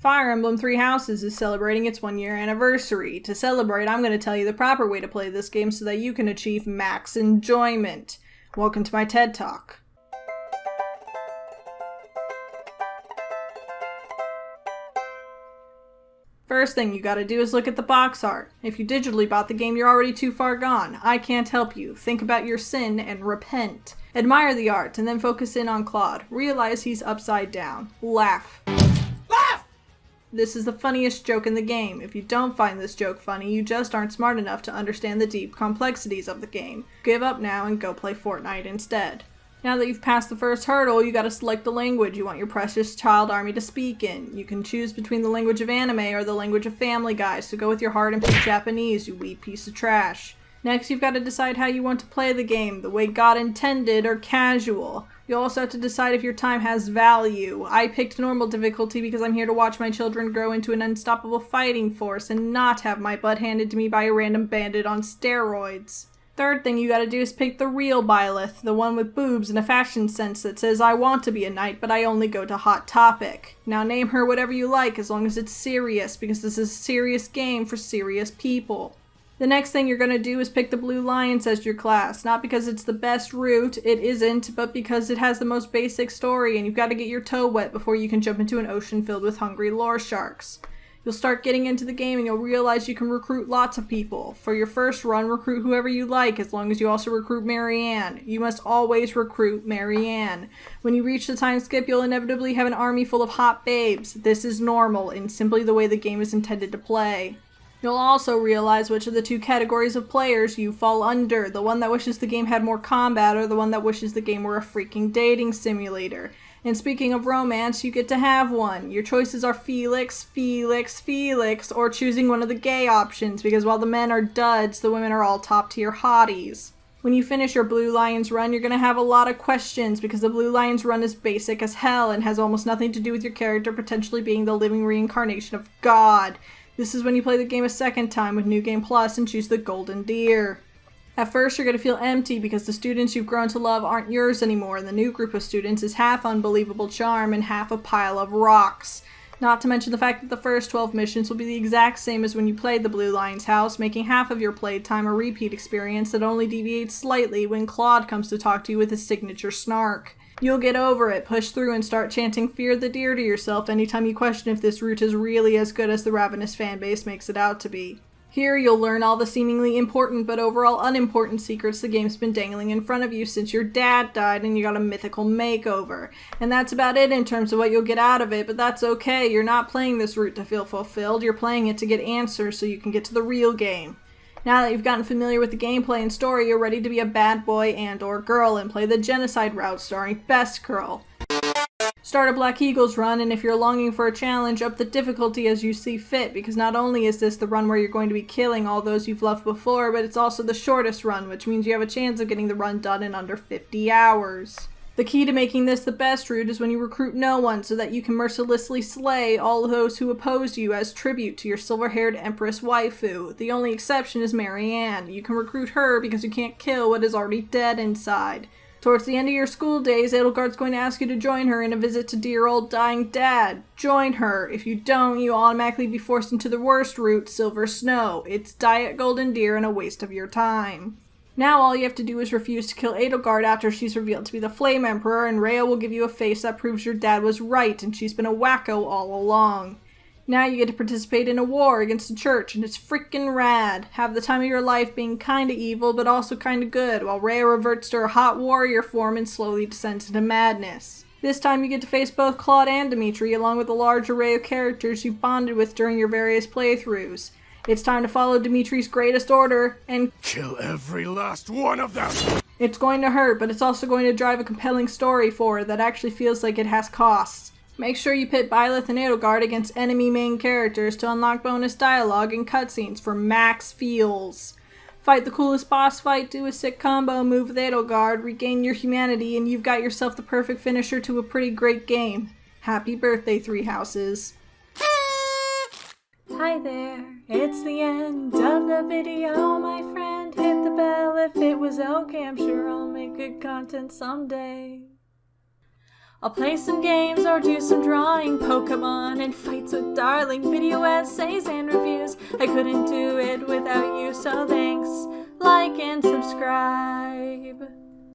Fire Emblem Three Houses is celebrating its 1-year anniversary. To celebrate, I'm going to tell you the proper way to play this game so that you can achieve max enjoyment. Welcome to my TED Talk. First thing you gotta do is look at the box art. If you digitally bought the game, you're already too far gone. I can't help you. Think about your sin and repent. Admire the art and then focus in on Claude. Realize he's upside down. Laugh. This is the funniest joke in the game. If you don't find this joke funny, you just aren't smart enough to understand the deep complexities of the game. Give up now and go play Fortnite instead. Now that you've passed the first hurdle, you gotta select the language you want your precious child army to speak in. You can choose between the language of anime or the language of Family Guy, so go with your heart and pick Japanese, you wee piece of trash. Next, you've got to decide how you want to play the game, the way God intended or casual. You also have to decide if your time has value. I picked normal difficulty because I'm here to watch my children grow into an unstoppable fighting force and not have my butt handed to me by a random bandit on steroids. Third thing you gotta do is pick the real Byleth, the one with boobs and a fashion sense that says I want to be a knight, but I only go to Hot Topic. Now name her whatever you like as long as it's serious, because this is a serious game for serious people. The next thing you're going to do is pick the Blue Lions as your class, not because it's the best route, it isn't, but because it has the most basic story and you've got to get your toe wet before you can jump into an ocean filled with hungry lore sharks. You'll start getting into the game and you'll realize you can recruit lots of people. For your first run, recruit whoever you like, as long as you also recruit Marianne. You must always recruit Marianne. When you reach the time skip, you'll inevitably have an army full of hot babes. This is normal and simply the way the game is intended to play. You'll also realize which of the two categories of players you fall under, the one that wishes the game had more combat or the one that wishes the game were a freaking dating simulator. And speaking of romance, you get to have one. Your choices are Felix, Felix, Felix, or choosing one of the gay options, because while the men are duds, the women are all top tier hotties. When you finish your Blue Lions run, you're going to have a lot of questions because the Blue Lions run is basic as hell and has almost nothing to do with your character potentially being the living reincarnation of God. This is when you play the game a second time with New Game Plus and choose the Golden Deer. At first you're going to feel empty because the students you've grown to love aren't yours anymore and the new group of students is half unbelievable charm and half a pile of rocks. Not to mention the fact that the first 12 missions will be the exact same as when you played the Blue Lions house, making half of your playtime a repeat experience that only deviates slightly when Claude comes to talk to you with his signature snark. You'll get over it, push through, and start chanting Fear the Deer to yourself anytime you question if this route is really as good as the Ravenous fanbase makes it out to be. Here you'll learn all the seemingly important but overall unimportant secrets the game's been dangling in front of you since your dad died and you got a mythical makeover. And that's about it in terms of what you'll get out of it, but that's okay. You're not playing this route to feel fulfilled, you're playing it to get answers so you can get to the real game. Now that you've gotten familiar with the gameplay and story, you're ready to be a bad boy and or girl and play the genocide route starring Best Girl. Start a Black Eagles run, and if you're longing for a challenge, up the difficulty as you see fit, because not only is this the run where you're going to be killing all those you've loved before, but it's also the shortest run, which means you have a chance of getting the run done in under 50 hours. The key to making this the best route is when you recruit no one so that you can mercilessly slay all those who oppose you as tribute to your silver-haired Empress waifu. The only exception is Marianne. You can recruit her because you can't kill what is already dead inside. Towards the end of your school days, Edelgard's going to ask you to join her in a visit to dear old dying dad. Join her. If you don't, you'll automatically be forced into the worst route, Silver Snow. It's Diet Golden Deer and a waste of your time. Now all you have to do is refuse to kill Edelgard after she's revealed to be the Flame Emperor, and Rhea will give you a face that proves your dad was right and she's been a wacko all along. Now you get to participate in a war against the church, and it's freaking rad. Have the time of your life being kinda evil but also kinda good, while Rhea reverts to her hot warrior form and slowly descends into madness. This time you get to face both Claude and Dimitri along with a large array of characters you bonded with during your various playthroughs. It's time to follow Dimitri's greatest order and kill every last one of them! It's going to hurt, but it's also going to drive a compelling story forward that actually feels like it has costs. Make sure you pit Byleth and Edelgard against enemy main characters to unlock bonus dialogue and cutscenes for max feels. Fight the coolest boss fight, do a sick combo move with Edelgard, regain your humanity, and you've got yourself the perfect finisher to a pretty great game. Happy birthday, Three Houses. Hi there, it's the end of the video, my friend. Hit the bell if it was okay, I'm sure I'll make good content someday. I'll play some games or do some drawing, Pokemon and fights with darling, video essays and reviews. I couldn't do it without you, so thanks, like and subscribe.